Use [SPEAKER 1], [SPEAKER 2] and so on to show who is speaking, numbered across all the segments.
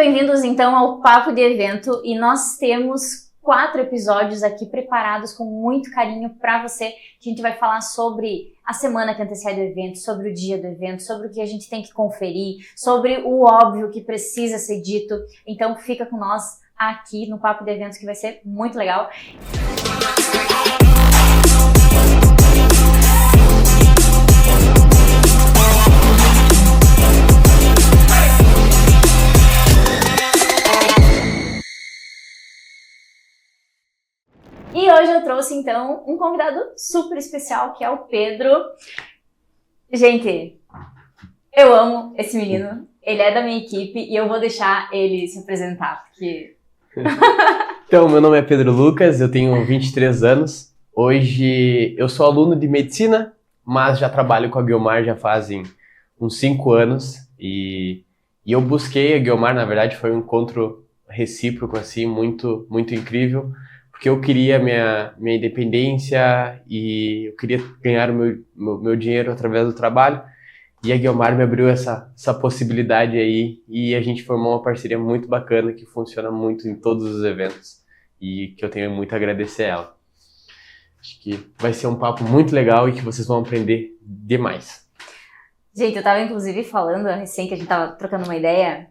[SPEAKER 1] bem-vindos então ao Papo de Evento e nós temos 4 episódios aqui preparados com muito carinho para você, que a gente vai falar sobre a semana que antecede o evento, sobre o dia do evento, sobre o que a gente tem que conferir, sobre o óbvio que precisa ser dito. Então fica com nós aqui no Papo de Eventos que vai ser muito legal. E hoje eu trouxe, então, um convidado super especial, que é o Pedro. Gente, eu amo esse menino. Ele é da minha equipe e eu vou deixar ele se apresentar, porque...
[SPEAKER 2] Então, meu nome é Pedro Lucas, eu tenho 23 anos. Hoje eu sou aluno de medicina, mas já trabalho com a Guiomar já fazem uns 5 anos. E eu busquei a Guiomar, na verdade, foi um encontro recíproco, assim, muito incrível. Porque eu queria minha independência e eu queria ganhar o meu dinheiro através do trabalho. E a Guiomar me abriu essa possibilidade aí e a gente formou uma parceria muito bacana que funciona muito em todos os eventos e que eu tenho muito a agradecer a ela. Acho que vai ser um papo muito legal e que vocês vão aprender demais.
[SPEAKER 1] Gente, eu tava inclusive falando recém que a gente tava trocando uma ideia,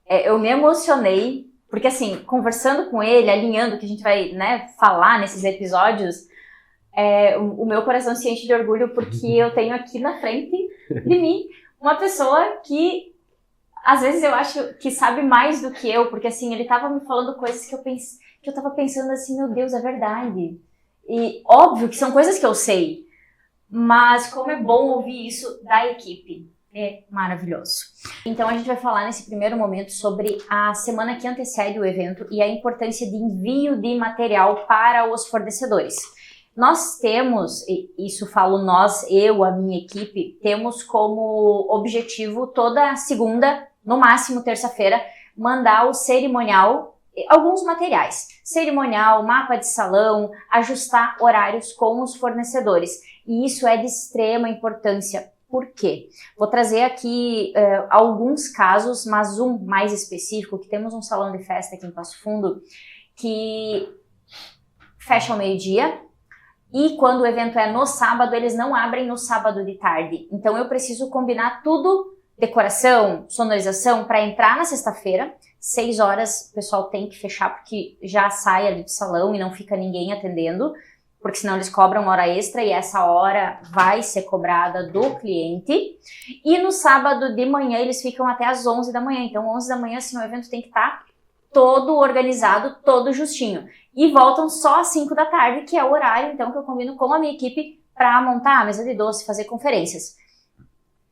[SPEAKER 1] eu me emocionei. Porque assim, conversando com ele, alinhando o que a gente vai, né, falar nesses episódios, o meu coração se enche de orgulho porque eu tenho aqui na frente de mim uma pessoa que às vezes eu acho que sabe mais do que eu, porque assim, ele tava me falando coisas que eu tava pensando assim, meu Deus, é verdade. E óbvio que são coisas que eu sei, mas como é bom ouvir isso da equipe. É maravilhoso. Então a gente vai falar nesse primeiro momento sobre a semana que antecede o evento e a importância de envio de material para os fornecedores. Nós temos, isso falo nós, eu, a minha equipe, temos como objetivo toda segunda, no máximo terça-feira, mandar o cerimonial, alguns materiais. Cerimonial, mapa de salão, ajustar horários com os fornecedores. E isso é de extrema importância. Por quê? Vou trazer aqui alguns casos, mas um mais específico, que temos um salão de festa aqui em Passo Fundo, que fecha ao meio-dia, e quando o evento é no sábado, eles não abrem no sábado de tarde. Então eu preciso combinar tudo, decoração, sonorização, para entrar na sexta-feira, 6 horas o pessoal tem que fechar, porque já sai ali do salão e não fica ninguém atendendo, porque senão eles cobram uma hora extra e essa hora vai ser cobrada do cliente. E no sábado de manhã eles ficam até às 11 da manhã. Então 11 da manhã assim, o evento tem que estar todo organizado, todo justinho. E voltam só às 5 da tarde, que é o horário então que eu combino com a minha equipe para montar a mesa de doce, fazer conferências.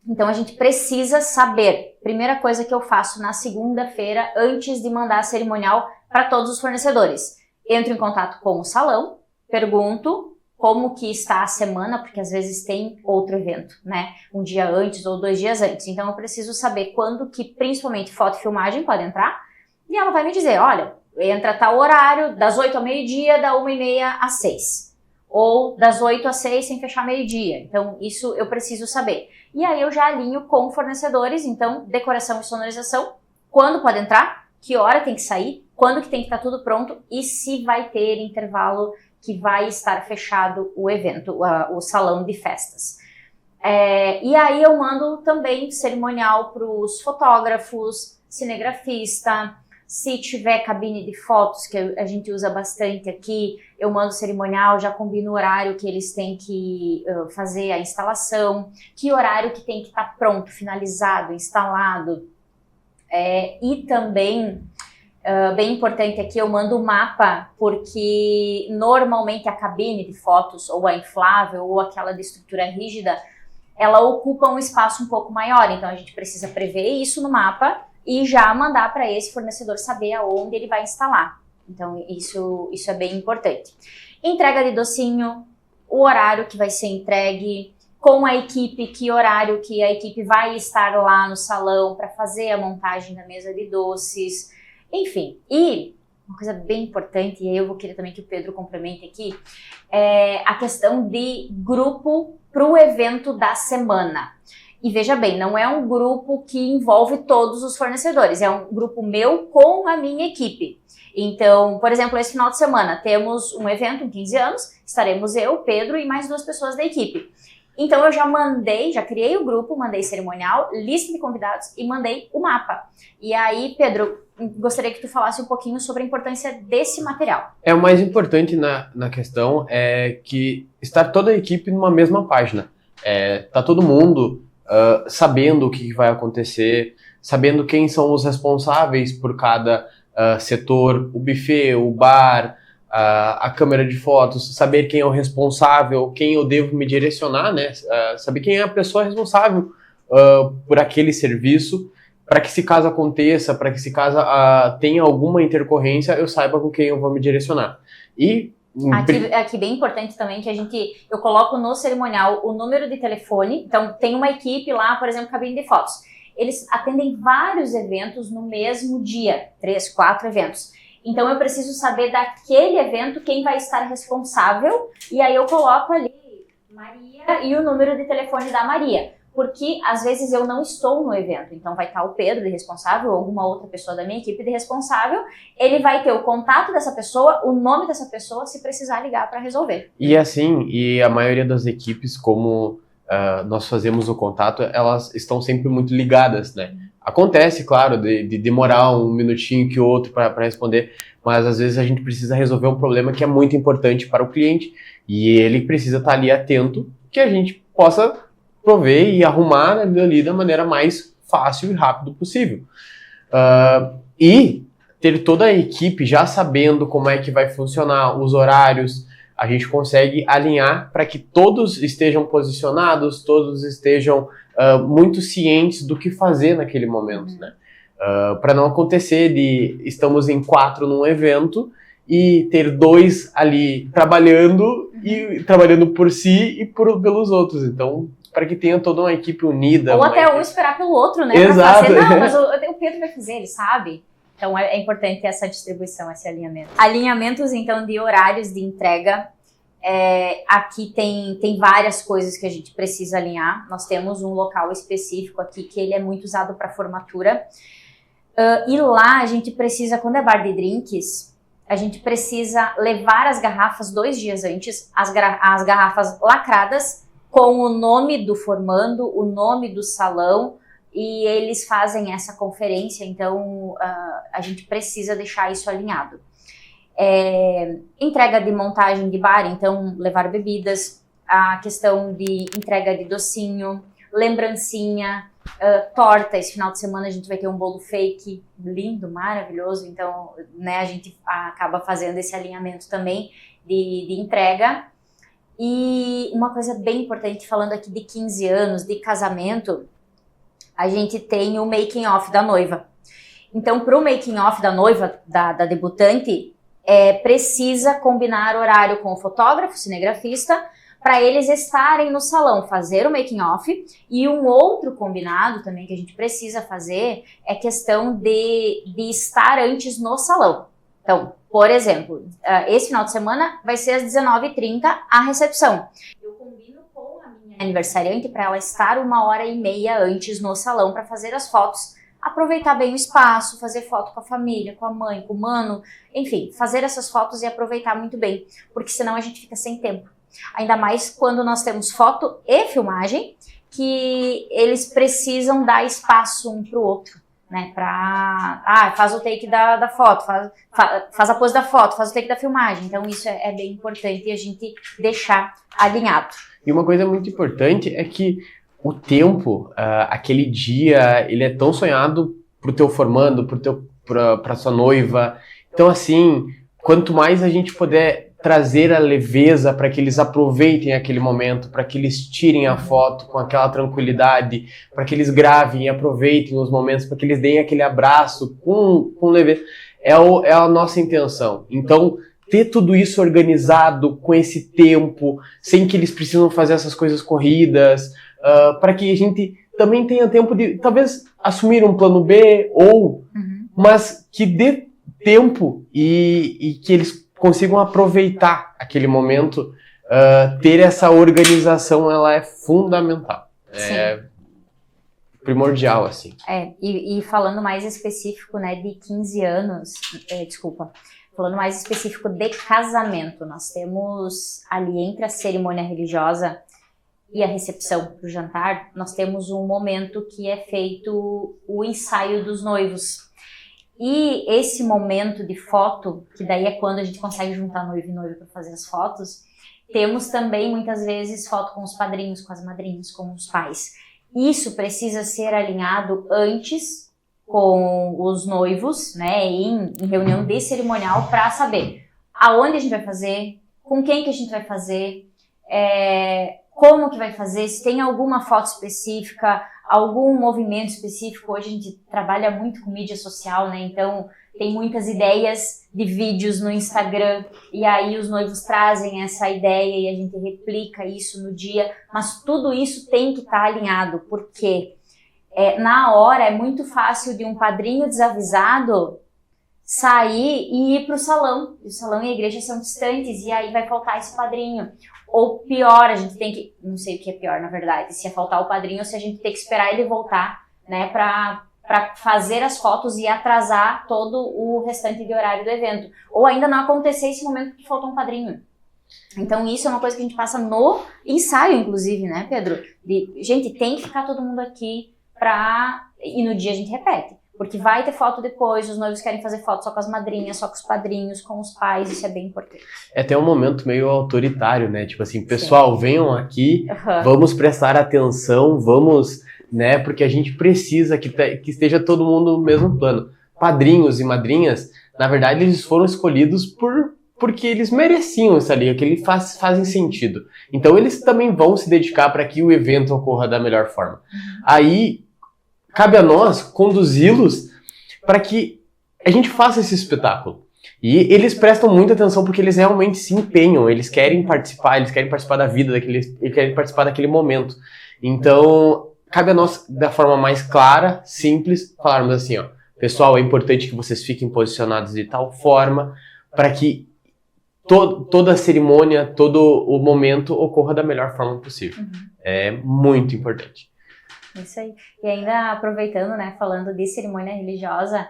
[SPEAKER 1] Então a gente precisa saber, primeira coisa que eu faço na segunda-feira, antes de mandar a cerimonial para todos os fornecedores. Entro em contato com o salão, pergunto como que está a semana, porque às vezes tem outro evento, né? Um dia antes ou 2 dias antes. Então eu preciso saber quando que, principalmente, foto e filmagem pode entrar. E ela vai me dizer, olha, entra tal horário, das 8 ao meio-dia, da 1h30 às 6. Ou das 8 às 6 sem fechar meio-dia. Então isso eu preciso saber. E aí eu já alinho com fornecedores, então decoração e sonorização, quando pode entrar, que hora tem que sair, quando que tem que estar tudo pronto e se vai ter intervalo que vai estar fechado o evento, o salão de festas. E aí eu mando também cerimonial para os fotógrafos, cinegrafista, se tiver cabine de fotos, que a gente usa bastante aqui, eu mando cerimonial, já combino o horário que eles têm que fazer a instalação, que horário que tem que estar pronto, finalizado, instalado. E também... bem importante aqui, eu mando o mapa, porque normalmente a cabine de fotos, ou a inflável, ou aquela de estrutura rígida, ela ocupa um espaço um pouco maior, então a gente precisa prever isso no mapa e já mandar para esse fornecedor saber aonde ele vai instalar. Então isso é bem importante. Entrega de docinho, o horário que vai ser entregue, com a equipe, que horário que a equipe vai estar lá no salão para fazer a montagem da mesa de doces. Enfim, e uma coisa bem importante, e aí eu vou querer também que o Pedro complemente aqui, é a questão de grupo para o evento da semana. E veja bem, não é um grupo que envolve todos os fornecedores, é um grupo meu com a minha equipe. Então, por exemplo, esse final de semana temos um evento, 15 anos, estaremos eu, Pedro e mais 2 pessoas da equipe. Então eu já criei o grupo, mandei cerimonial, lista de convidados e mandei o mapa. E aí, Pedro, gostaria que tu falasse um pouquinho sobre a importância desse material.
[SPEAKER 2] O mais importante na questão é que estar toda a equipe numa mesma página. Tá todo mundo sabendo o que vai acontecer, sabendo quem são os responsáveis por cada setor, o buffet, o bar, a câmera de fotos, saber quem é o responsável, quem eu devo me direcionar, né? Saber quem é a pessoa responsável por aquele serviço, para que se caso aconteça, para que se caso tenha alguma intercorrência, eu saiba com quem eu vou me direcionar. E
[SPEAKER 1] aqui bem importante também que eu coloco no cerimonial o número de telefone. Então tem uma equipe lá, por exemplo, cabine de fotos. Eles atendem vários eventos no mesmo dia, 3, 4 eventos. Então eu preciso saber daquele evento quem vai estar responsável, e aí eu coloco ali Maria e o número de telefone da Maria, porque às vezes eu não estou no evento, então vai estar o Pedro de responsável ou alguma outra pessoa da minha equipe de responsável, ele vai ter o contato dessa pessoa, o nome dessa pessoa, se precisar ligar para resolver.
[SPEAKER 2] E assim, a maioria das equipes, como nós fazemos o contato, elas estão sempre muito ligadas, né? Acontece, claro, de demorar um minutinho que outro para responder, mas às vezes a gente precisa resolver um problema que é muito importante para o cliente e ele precisa estar ali atento que a gente possa prover e arrumar ali da maneira mais fácil e rápido possível. E ter toda a equipe já sabendo como é que vai funcionar, os horários, a gente consegue alinhar para que todos estejam posicionados, todos estejam muito cientes do que fazer naquele momento, né? Para não acontecer de estamos em 4 num evento e ter 2 ali trabalhando e trabalhando por si e pelos outros. Então, para que tenha toda uma equipe unida.
[SPEAKER 1] Ou até um esperar pelo outro, né?
[SPEAKER 2] Exato.
[SPEAKER 1] Pra fazer, não, mas o Pedro vai fazer, ele sabe. Então é importante essa distribuição, esse alinhamento. Alinhamentos, então, de horários de entrega. Aqui tem várias coisas que a gente precisa alinhar. Nós temos um local específico aqui que ele é muito usado para formatura. E lá a gente precisa, quando é bar de drinks, a gente precisa levar as garrafas 2 dias antes, as garrafas lacradas, com o nome do formando, o nome do salão, e eles fazem essa conferência, então a gente precisa deixar isso alinhado. Entrega de montagem de bar, então levar bebidas, a questão de entrega de docinho, lembrancinha, torta. Esse final de semana a gente vai ter um bolo fake lindo, maravilhoso, então, né, a gente acaba fazendo esse alinhamento também de entrega. E uma coisa bem importante, falando aqui de 15 anos, de casamento, a gente tem o making off da noiva. Então, para o making off da noiva, da debutante, precisa combinar horário com o fotógrafo, cinegrafista, para eles estarem no salão, fazer o making off. E um outro combinado também que a gente precisa fazer é questão de estar antes no salão. Então, por exemplo, esse final de semana vai ser às 19h30 a recepção. Eu combino com a minha aniversariante para ela estar 1h30 antes no salão para fazer as fotos, aproveitar bem o espaço, fazer foto com a família, com a mãe, com o mano, enfim, fazer essas fotos e aproveitar muito bem, porque senão a gente fica sem tempo. Ainda mais quando nós temos foto e filmagem, que eles precisam dar espaço um para o outro, né? Faz o take da foto, faz a pose da foto, faz o take da filmagem. Então isso é bem importante a gente deixar alinhado.
[SPEAKER 2] E uma coisa muito importante é que o tempo, aquele dia, ele é tão sonhado pro teu formando, pra sua noiva. Então, assim, quanto mais a gente puder trazer a leveza para que eles aproveitem aquele momento, para que eles tirem a foto com aquela tranquilidade, para que eles gravem e aproveitem os momentos, para que eles deem aquele abraço com leveza, é a nossa intenção. Então, ter tudo isso organizado com esse tempo, sem que eles precisam fazer essas coisas corridas, para que a gente também tenha tempo de, talvez, assumir um plano B, mas que dê tempo e que eles consigam aproveitar aquele momento. Ter essa organização, ela é fundamental. primordial, assim.
[SPEAKER 1] E falando mais específico, né, de 15 anos, falando mais específico de casamento, nós temos ali entre a cerimônia religiosa e a recepção do jantar, nós temos um momento que é feito o ensaio dos noivos. E esse momento de foto, que daí é quando a gente consegue juntar noivo e noiva para fazer as fotos, temos também muitas vezes foto com os padrinhos, com as madrinhas, com os pais. Isso precisa ser alinhado antes com os noivos, né, em reunião de cerimonial, para saber aonde a gente vai fazer, com quem que a gente vai fazer, como que vai fazer, se tem alguma foto específica, algum movimento específico. Hoje a gente trabalha muito com mídia social, né, então tem muitas ideias de vídeos no Instagram, e aí os noivos trazem essa ideia e a gente replica isso no dia, mas tudo isso tem que estar alinhado, porque na hora é muito fácil de um padrinho desavisado sair e ir para o salão. O salão e a igreja são distantes e aí vai faltar esse padrinho. Ou pior, a gente tem que... Não sei o que é pior, na verdade. Se é faltar o padrinho ou se a gente tem que esperar ele voltar, né, para fazer as fotos e atrasar todo o restante de horário do evento. Ou ainda não acontecer esse momento que faltou um padrinho. Então isso é uma coisa que a gente passa no ensaio, inclusive, né, Pedro? Gente, tem que ficar todo mundo aqui e no dia a gente repete, porque vai ter foto depois, os noivos querem fazer foto só com as madrinhas, só com os padrinhos, com os pais, isso é bem importante.
[SPEAKER 2] É até um momento meio autoritário, né, tipo assim, pessoal, venham aqui,
[SPEAKER 1] Uhum.
[SPEAKER 2] Vamos prestar atenção, vamos, né, porque a gente precisa que esteja todo mundo no mesmo plano. Padrinhos e madrinhas, na verdade, eles foram escolhidos porque eles mereciam isso ali, aquele fazem sentido. Então eles também vão se dedicar para que o evento ocorra da melhor forma. Aí cabe a nós conduzi-los para que a gente faça esse espetáculo. E eles prestam muita atenção porque eles realmente se empenham, eles querem participar da vida eles querem participar daquele momento. Então, cabe a nós, da forma mais clara, simples, falarmos assim, ó, pessoal, é importante que vocês fiquem posicionados de tal forma para que toda a cerimônia, todo o momento ocorra da melhor forma possível. É muito importante.
[SPEAKER 1] Isso aí. E ainda aproveitando, né, falando de cerimônia religiosa,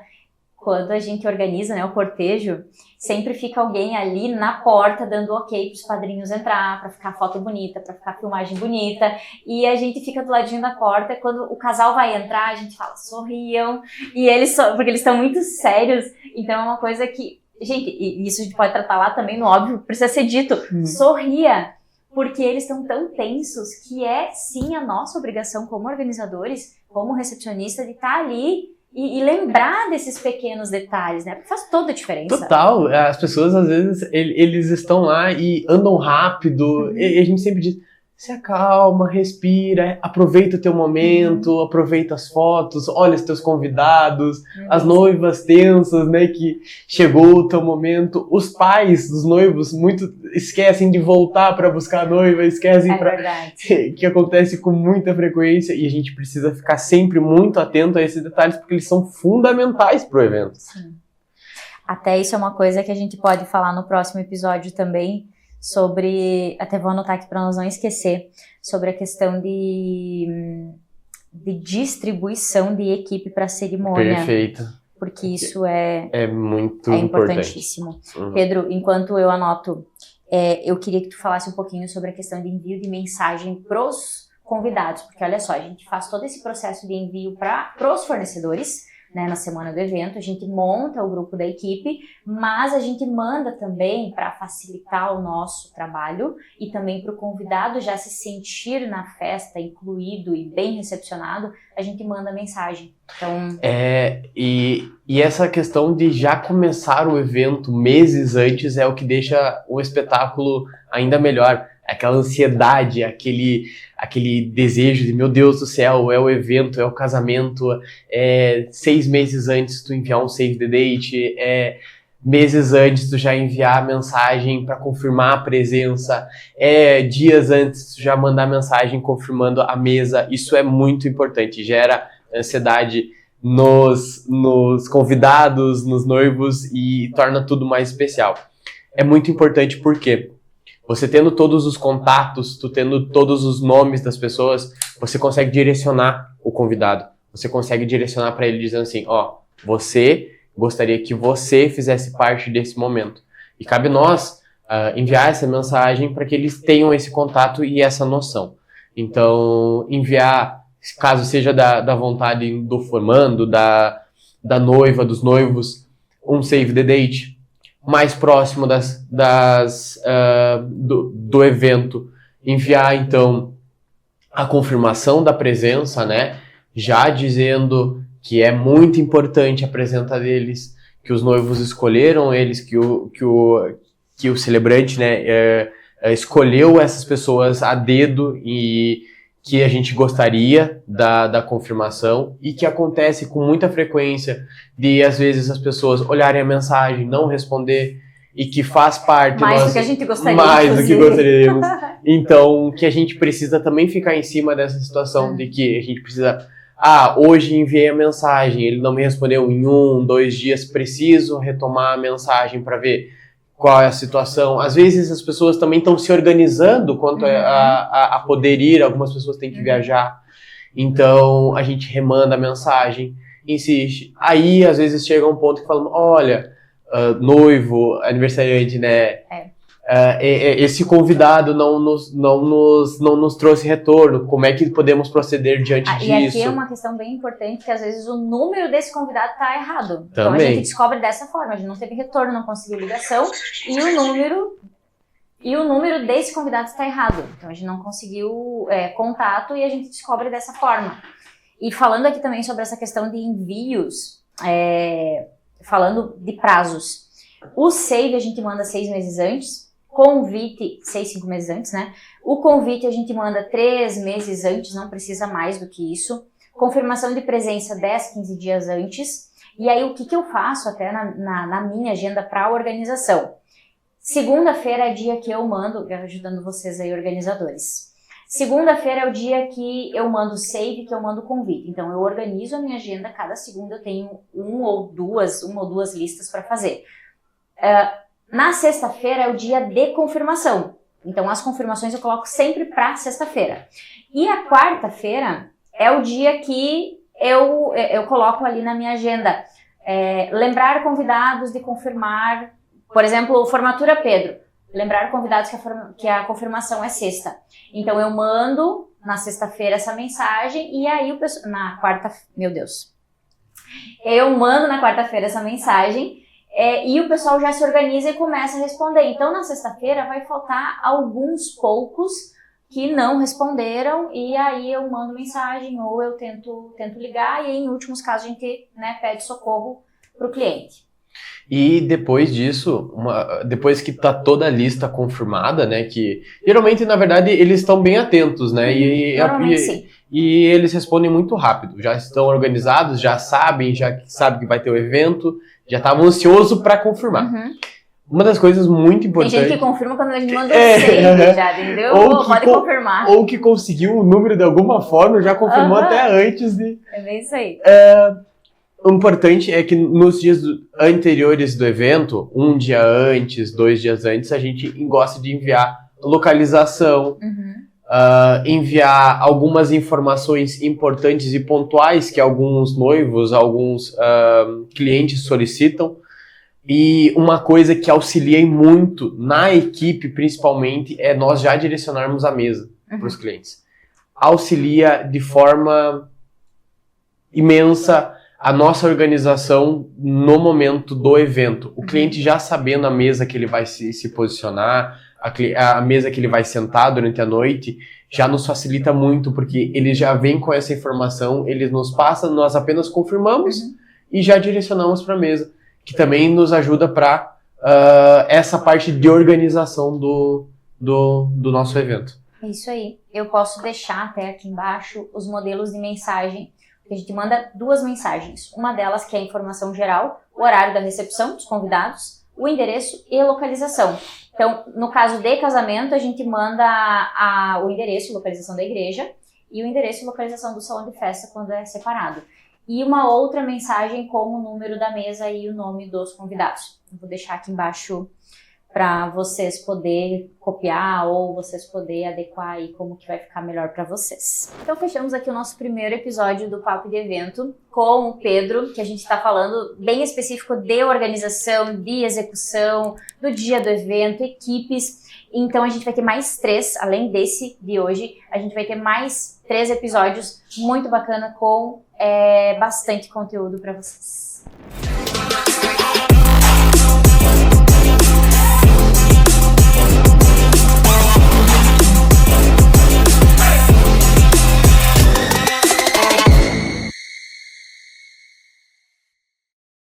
[SPEAKER 1] quando a gente organiza, né, o cortejo, sempre fica alguém ali na porta dando ok para os padrinhos entrar, para ficar foto bonita, para ficar filmagem bonita, e a gente fica do ladinho da porta. Quando o casal vai entrar, a gente fala, sorriam, e porque eles estão muito sérios, então é uma coisa que, gente, e isso a gente pode tratar lá também no óbvio, precisa ser dito, sorria, porque eles estão tão tensos que é sim a nossa obrigação como organizadores, como recepcionista, de estar ali e lembrar desses pequenos detalhes, né? Porque faz toda a diferença.
[SPEAKER 2] Total, as pessoas às vezes eles estão lá e andam rápido, e a gente sempre diz, se acalma, respira, aproveita o teu momento, aproveita as fotos, olha os teus convidados, as noivas tensas, né, que chegou o teu momento. Os pais dos noivos muito esquecem de voltar para buscar a noiva, esquecem que acontece com muita frequência, e a gente precisa ficar sempre muito atento a esses detalhes, porque eles são fundamentais para o evento.
[SPEAKER 1] Sim. Até isso é uma coisa que a gente pode falar no próximo episódio também, sobre, até vou anotar aqui para nós não esquecer, sobre a questão de distribuição de equipe para a cerimônia.
[SPEAKER 2] Perfeito.
[SPEAKER 1] Porque isso é
[SPEAKER 2] muito
[SPEAKER 1] importantíssimo. Pedro, enquanto eu anoto, eu queria que tu falasse um pouquinho sobre a questão de envio de mensagem pros convidados, porque olha só, a gente faz todo esse processo de envio pros fornecedores, né, na semana do evento, a gente monta o grupo da equipe, mas a gente manda também para facilitar o nosso trabalho e também para o convidado já se sentir na festa, incluído e bem recepcionado, a gente manda mensagem. Então...
[SPEAKER 2] E essa questão de já começar o evento meses antes é o que deixa o espetáculo ainda melhor. Aquela ansiedade, aquele desejo de, meu Deus do céu, é o evento, é o casamento, 6 meses antes tu enviar um save the date, meses antes tu já enviar a mensagem para confirmar a presença, dias antes tu já mandar mensagem confirmando a mesa. Isso é muito importante, gera ansiedade nos convidados, nos noivos, e torna tudo mais especial. É muito importante porque você tendo todos os contatos, tu tendo todos os nomes das pessoas, você consegue direcionar o convidado. você consegue direcionar para ele dizendo assim, ó, você gostaria que você fizesse parte desse momento. E cabe nós enviar essa mensagem para que eles tenham esse contato e essa noção. Então, enviar, caso seja da vontade do formando, da noiva, dos noivos, um save the date mais próximo do evento. Enviar, então, a confirmação da presença, né? Já dizendo que é muito importante a presença deles, que os noivos escolheram eles, que o celebrante, né, escolheu essas pessoas a dedo e que a gente gostaria da confirmação e que acontece com muita frequência de, às vezes, as pessoas olharem a mensagem, não responder e que faz parte...
[SPEAKER 1] Mais do que a gente gostaria.
[SPEAKER 2] Mais do que gostaríamos. Então, que a gente precisa também ficar em cima dessa situação de que a gente precisa... hoje enviei a mensagem, ele não me respondeu em 1, 2 dias, preciso retomar a mensagem para ver qual é a situação. Às vezes as pessoas também estão se organizando quanto a poder ir, algumas pessoas têm que viajar, então a gente remanda a mensagem, insiste. Aí às vezes chega um ponto que falam, olha, noivo, aniversariante, né, esse convidado não nos trouxe retorno, como é que podemos proceder diante disso?
[SPEAKER 1] E aqui é uma questão bem importante, que às vezes o número desse convidado está errado. Então a gente descobre dessa forma, a gente não teve retorno, não conseguiu ligação, e o número desse convidado está errado. Então a gente não conseguiu contato e a gente descobre dessa forma. E falando aqui também sobre essa questão de envios, falando de prazos, o save a gente manda 6 meses antes, convite 5 meses antes, né? O convite a gente manda 3 meses antes, não precisa mais do que isso. Confirmação de presença 10, 15 dias antes. E aí o que eu faço até na minha agenda para a organização? Segunda-feira é dia que eu mando, ajudando vocês aí, organizadores. Segunda-feira é o dia que eu mando save, que eu mando convite. Então eu organizo a minha agenda, cada segunda eu tenho uma ou duas listas para fazer. Na sexta-feira é o dia de confirmação. Então, as confirmações eu coloco sempre para sexta-feira. E a quarta-feira é o dia que eu coloco ali na minha agenda. Lembrar convidados de confirmar, por exemplo, formatura Pedro. Lembrar convidados que a confirmação é sexta. Então, eu mando na sexta-feira essa mensagem e aí eu mando na quarta-feira essa mensagem. E o pessoal já se organiza e começa a responder. Então, na sexta-feira vai faltar alguns poucos que não responderam e aí eu mando mensagem ou eu tento ligar e em últimos casos a gente, né, pede socorro para o cliente.
[SPEAKER 2] E depois disso, depois que tá toda a lista confirmada, né, que geralmente, na verdade, eles estão bem atentos, né,
[SPEAKER 1] Sim.
[SPEAKER 2] E eles respondem muito rápido, já estão organizados, já sabem que vai ter o evento, já estavam ansiosos para confirmar. Uma das coisas muito importantes...
[SPEAKER 1] Tem gente que confirma quando a gente manda o save, já, entendeu? Pode confirmar.
[SPEAKER 2] Ou que conseguiu o número de alguma forma, já confirmou até antes de...
[SPEAKER 1] É bem isso aí.
[SPEAKER 2] O importante é que nos dias anteriores do evento, 1 dia antes, 2 dias antes, a gente gosta de enviar localização, enviar algumas informações importantes e pontuais que alguns noivos, alguns clientes solicitam. E uma coisa que auxilia muito na equipe, principalmente, é nós já direcionarmos a mesa para os clientes. Auxilia de forma imensa a nossa organização no momento do evento. O cliente já sabendo a mesa que ele vai se posicionar, a mesa que ele vai sentar durante a noite, já nos facilita muito, porque ele já vem com essa informação, ele nos passa, nós apenas confirmamos e já direcionamos para a mesa, que também nos ajuda para essa parte de organização do nosso evento.
[SPEAKER 1] Isso aí. Eu posso deixar até aqui embaixo os modelos de mensagem. A gente manda 2 mensagens. Uma delas que é a informação geral, o horário da recepção dos convidados, o endereço e a localização. Então, no caso de casamento, a gente manda o endereço e localização da igreja e o endereço e localização do salão de festa quando é separado. E uma outra mensagem com o número da mesa e o nome dos convidados. Eu vou deixar aqui embaixo para vocês poder copiar ou vocês poder adequar aí como que vai ficar melhor para vocês. Então fechamos aqui o nosso primeiro episódio do Papo de Evento com o Pedro, que a gente está falando bem específico de organização, de execução, do dia do evento, equipes. Então a gente vai ter mais 3, além desse de hoje, a gente vai ter mais 3 episódios muito bacana com bastante conteúdo para vocês.